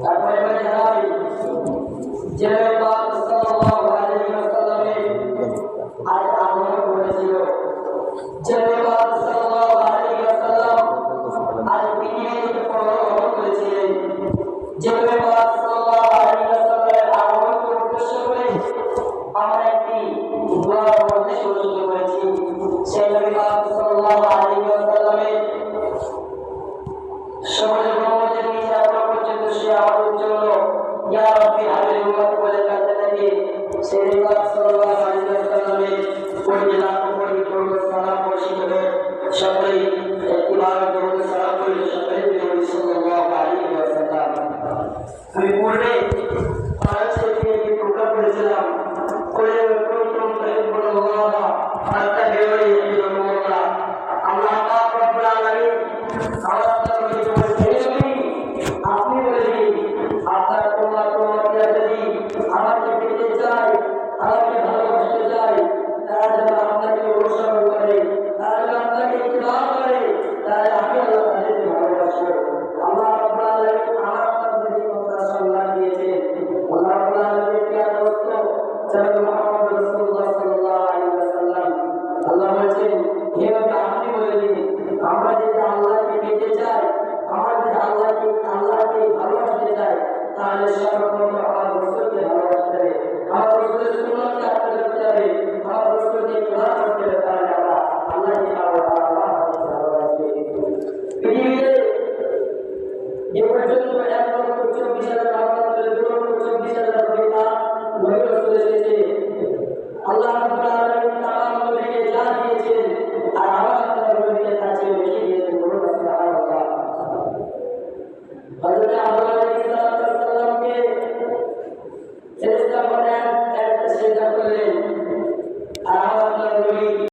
তারপরে বলে যাই যে পাক সাল্লাল্লাহু আলাইহি ওয়াসাল্লামের আর আমল করেছিল যে পাক সাল্লাল্লাহু আলাইহি ওয়াসাল্লাম আর পৃথিবীতে প্রমাণ করেছিলেন যে পাক সাল্লাল্লাহু আলাইহি ওয়াসাল্লামের আমল উদ্দেশ্য করে আমরা একটি দোয়া করতে শুরু করেছি সেই নবী পাক সাল্লাল্লাহু আলাইহি ওয়াসাল্লামের সকলের মধ্যে নিয়ে আমরা পর্যন্ত সে আমাদের জন্য ইয়া রাব্বি হাবিল উম্মত বলে কাঁদতে থাকে সেই নবী পাক সাল্লাল্লাহু আলাইহি ওয়াসাল্লামের কোটি লাখ কোটি করোড় সালাম বর্ষিত হয়ে সকলেই একবার করোড় সালাম করে সকলেই নবী সাল্লাল্লাহু আলাইহি ওয়াসাল্লাম আমি পূর্বে পাঁচটি একটি প্রকার করেছিলাম কোলে কুনতুম তুহিব্বুনাল্লাহ ফাত্তাবিউনি ইউহিব্বুকুমুল্লাহ আল্লাহ পাক রব্বুল আলামিন আপনি বলেন আপনার তোমার যদি আমাকে পেতে চায় আমাকে ভালোবাসতে চায় তারা যেন আপনাকে অনুসরণ করে তারা যেন আপনাকে ইত্তিবা করে তাহলে আমি আল্লাহ তাদেরকে ভালোবাসবো আল্লাহ রাব্বুল আলামিন আমার আপনাদের কথা সম্মান দিয়েছেন আল্লাহ রাব্বুল আলামিনের প্রিয় দোস্ত জনাব মুহাম্মদ রাসূলুল্লাহ সাল্লাল্লাহু আলাইহি ওয়াসাল্লাম আল্লাহ বলেছেন হে নবী আপনি বলে দিন আমরা যদি আল্লাহকে পেতে চাই আমরা যদি আল্লাহকে ভালোবাসতে চাই তাহলে সর্বপ্রথম আমার রাসূলকে ভালোবাসতে হবে আমার রাসূলের সুন্নাতকে আঁকড়ে ধরতে হবে আমার রাসূলকে ইত্তিবা করতে হবে তাহলে আমরা আল্লাহকে ভালোবাসতে পৃথিবীতে যে পর্যন্ত 1,24,000 আমাদের 2,24,000 পিতা নবী রাসূল এসেছে আল্লাহ রাব্বুল আলামিন তামাম নবীকে যা দিয়েছেন আর আমার নবীকে তার চেয়ে বেশি দিয়েছেন বলুন সুবহানাল্লাহ হযরত